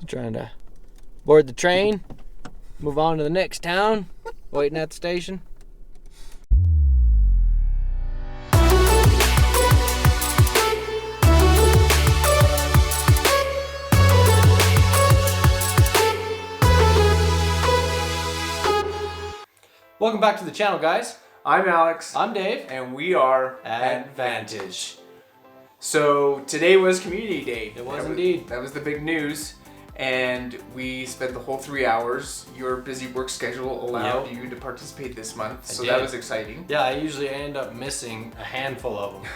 Trying to board the train, move on to the next town, waiting at the station. Welcome back to the channel, guys. I'm Alex. I'm Dave. And we are Advantage. So today was Community Day. It was indeed. That was the big news. And we spent the whole 3 hours. Your busy work schedule allowed you to participate this month. So that was exciting. Yeah, I usually end up missing a handful of them.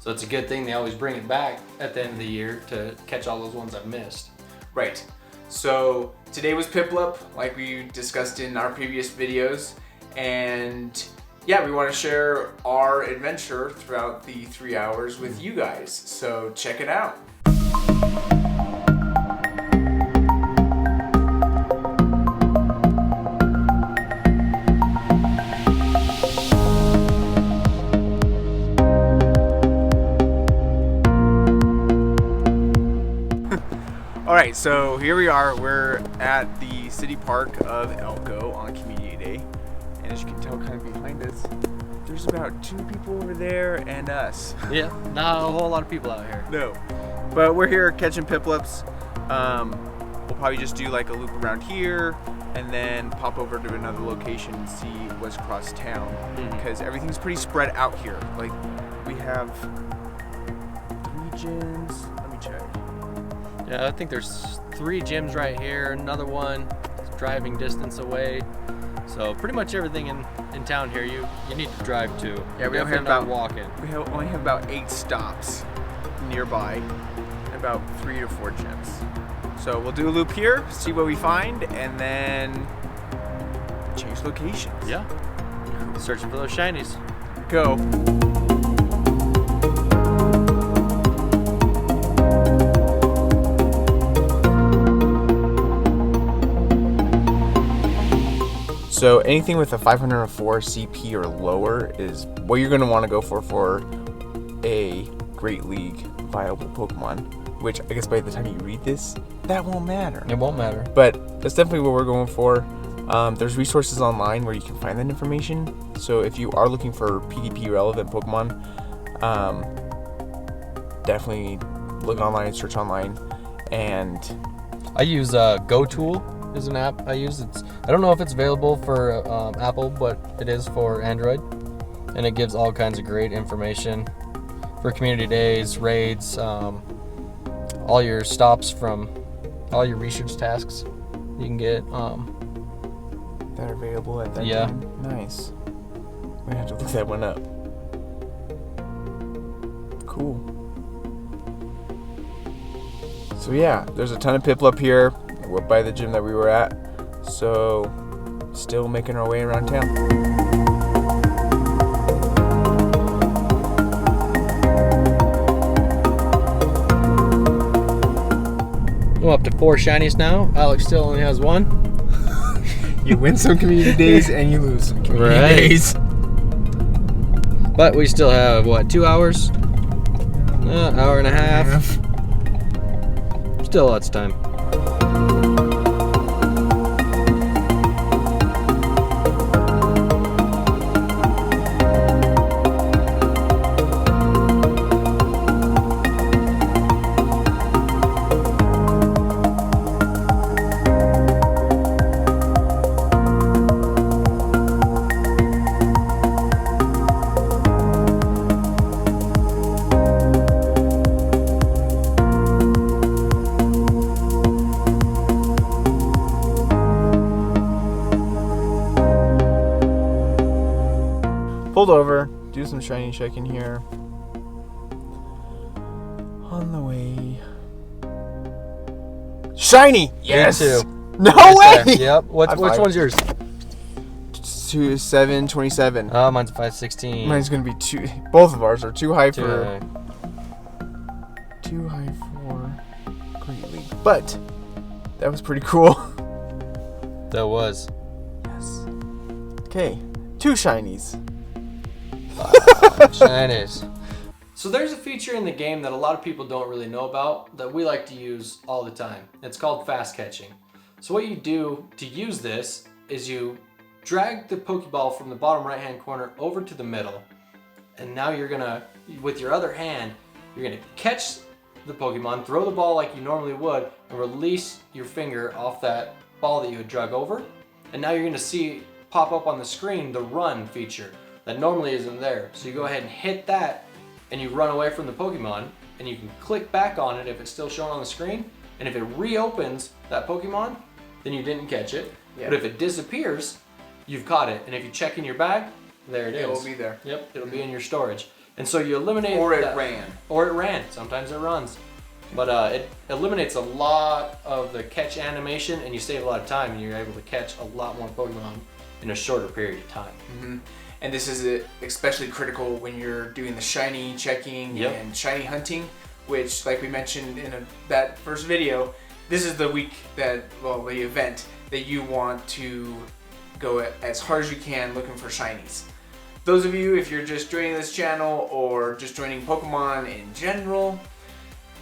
So it's a good thing they always bring it back at the end of the year to catch all those ones I've missed. Right. So today was Piplup, like we discussed in our previous videos. And yeah, we want to share our adventure throughout the 3 hours with you guys. So check it out. All right, so here we are. We're at the city park of Elko on Community Day. And as you can tell kind of behind us, there's about 2 people over there and us. Yeah, not a whole lot of people out here. No. But we're here catching Piplups. We'll probably just do like a loop around here and then pop over to another location and see what's across town. Because everything's pretty spread out here. Like we have 3 gyms. Let me check. Yeah, I think there's 3 gyms right here. Another one is driving distance away. So pretty much everything in town here you need to drive to. Yeah, we only have about walking. only have about 8 stops nearby and about 3 to 4 gyms. So we'll do a loop here, see what we find, and then change locations. Yeah. Searching for those shinies. Go. So anything with a 504 CP or lower is what you're going to want to go for a Great League viable Pokemon, which I guess by the time you read this, that won't matter. It won't matter. But that's definitely what we're going for. There's resources online where you can find that information. So if you are looking for PvP relevant Pokemon, definitely look online, search online, and I use GoTool. Is an app I use. I don't know if it's available for Apple, but it is for Android, and it gives all kinds of great information for community days, raids, all your stops from all your research tasks you can get. that are available at that time. Nice. We're gonna have to look that one up. Cool. So yeah, there's a ton of Piplup here. We're by the gym that we were at, so still making our way around town. I'm up to 4 shinies now. Alex still only has 1. You win some community days and you lose some community days. But we still have, what, 2 hours? Hour and a half. Still lots of time. Pulled over, do some shiny checking here. On the way. Shiny! Yes! Me too. No Right way! there. Yep. Which one's yours? 727. Oh, mine's 516. Mine's gonna be too. Both of ours are too high Too for. high. Too high for Great League. But that was pretty cool. That was. Yes. Okay, 2 shinies. Shinies. So there's a feature in the game that a lot of people don't really know about that we like to use all the time. It's called fast catching. So what you do to use this is you drag the Pokeball from the bottom right hand corner over to the middle, and now you're gonna, with your other hand, you're gonna catch the Pokemon, throw the ball like you normally would, and release your finger off that ball that you had drug over. And now you're gonna see pop up on the screen the run feature that normally isn't there. So you go ahead and hit that and you run away from the Pokemon, and you can click back on it if it's still showing on the screen. And if it reopens that Pokemon, then you didn't catch it. Yeah. But if it disappears, you've caught it. And if you check in your bag, there it is. It will be there. Yep, it'll be in your storage. And so you eliminate Or it that, ran. Or it ran. Sometimes it runs. But it eliminates a lot of the catch animation, and you save a lot of time, and you're able to catch a lot more Pokemon in a shorter period of time. Mm-hmm. And this is especially critical when you're doing the shiny checking and shiny hunting, which, like we mentioned in that first video, this is the week that, well, the event that you want to go as hard as you can looking for shinies. Those of you, if you're just joining this channel or just joining Pokemon in general,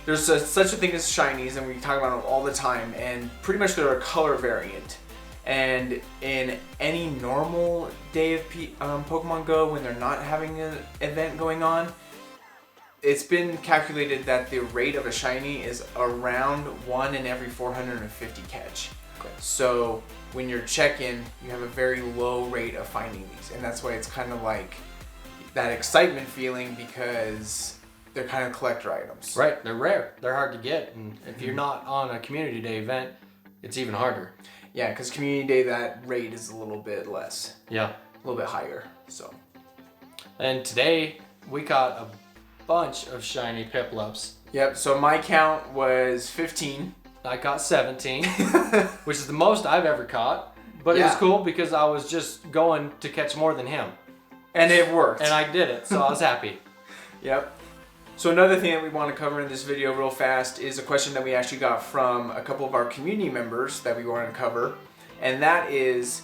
there's such a thing as shinies, and we talk about them all the time, and pretty much they're a color variant. And in any normal day of Pokemon Go, when they're not having an event going on, it's been calculated that the rate of a shiny is around 1 in every 450 catch. Okay. So when you're checking, you have a very low rate of finding these, and that's why it's kind of like that excitement feeling, because they're kind of collector items. Right, they're rare, they're hard to get, and if you're not on a community day event, it's even harder. Yeah, because community day, that rate is a little bit less. Yeah. A little bit higher, so. And today, we caught a bunch of shiny Piplups. Yep, so my count was 15. I caught 17, which is the most I've ever caught. But it was cool because I was just going to catch more than him. And it worked. And I did it, so I was happy. Yep. So another thing that we want to cover in this video real fast is a question that we actually got from a couple of our community members that we want to cover. And that is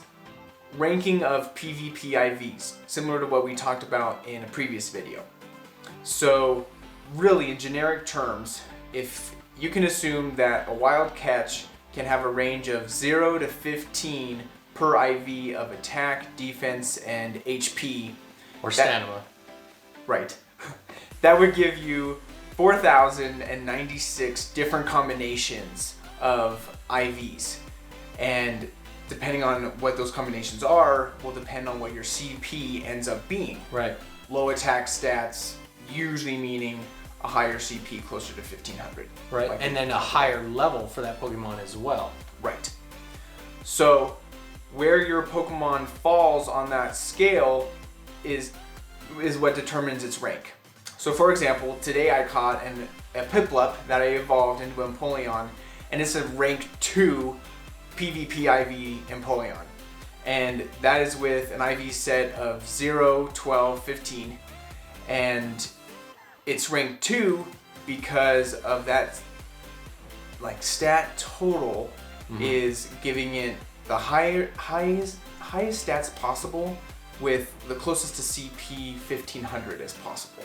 ranking of PvP IVs, similar to what we talked about in a previous video. So really, in generic terms, if you can assume that a wild catch can have a range of 0 to 15 per IV of attack, defense, and HP. Or stamina. Right. That would give you 4,096 different combinations of IVs. And depending on what those combinations are, will depend on what your CP ends up being. Right. Low attack stats, usually meaning a higher CP closer to 1,500. Right, and then a higher level for that Pokemon as well. Right. So where your Pokemon falls on that scale is what determines its rank. So for example, today I caught a Piplup that I evolved into Empoleon, and it's a rank 2 PvP IV Empoleon. And that is with an IV set of 0, 12, 15. And it's rank 2 because of that like stat total is giving it the highest stats possible with the closest to CP 1500 as possible.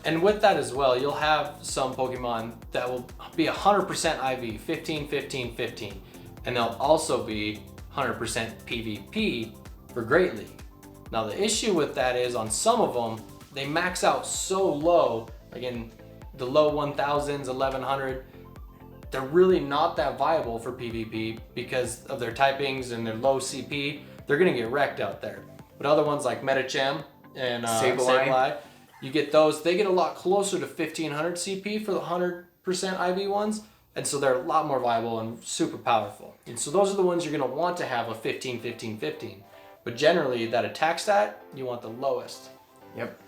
And with that as well, you'll have some Pokemon that will be 100% IV, 15, 15, 15. And they'll also be 100% PvP for Great League. Now the issue with that is on some of them, they max out so low, like in the low 1000s, 1100, they're really not that viable for PvP because of their typings and their low CP. They're gonna get wrecked out there. But other ones like Medicham and Sableye, you get those, they get a lot closer to 1500 CP for the 100% IV ones, and so they're a lot more viable and super powerful. And so those are the ones you're gonna want to have a 15, 15, 15. But generally, that attack stat, you want the lowest. Yep.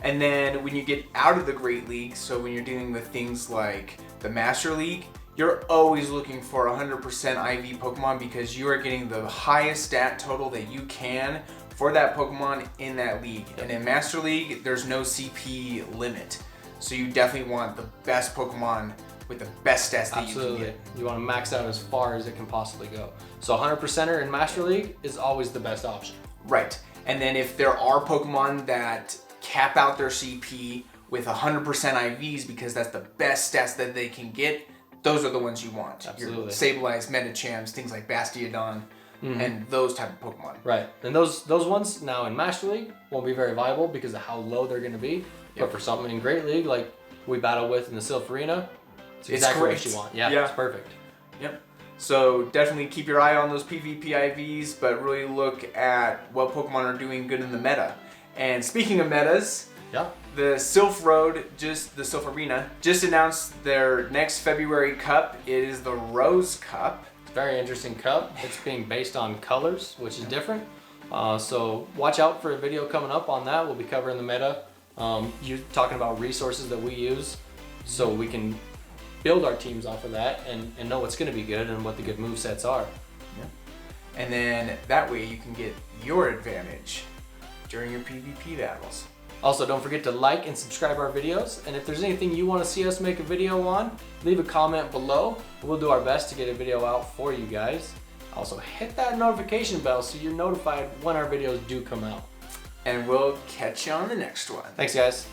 And then when you get out of the Great League, so when you're dealing with things like the Master League, you're always looking for 100% IV Pokemon because you are getting the highest stat total that you can for that Pokemon in that league. And in Master League, there's no CP limit. So you definitely want the best Pokemon with the best stats that you can get. You want to max out as far as it can possibly go. So 100%er in Master League is always the best option. Right. And then if there are Pokemon that cap out their CP with 100% IVs because that's the best stats that they can get, those are the ones you want. Absolutely. Your Sableye, Medichams, things like Bastiodon, and those type of Pokemon. Right, and those ones now in Master League won't be very viable because of how low they're going to be. But for something in Great League, like we battle with in the Silph Arena, it's exactly great. what you want. Yeah, it's perfect. Yep. So definitely keep your eye on those PvP IVs, but really look at what Pokemon are doing good in the meta. And speaking of metas, the Silph Arena just announced their next February cup. It is the Rose Cup. Very interesting cup. It's being based on colors, which is different. So watch out for a video coming up on that. We'll be covering the meta. You talking about resources that we use so we can build our teams off of that and know what's going to be good and what the good move sets are. Yeah. And then that way you can get your advantage during your PvP battles. Also, don't forget to like and subscribe our videos. And if there's anything you want to see us make a video on, leave a comment below. We'll do our best to get a video out for you guys. Also, hit that notification bell so you're notified when our videos do come out. And we'll catch you on the next one. Thanks, guys.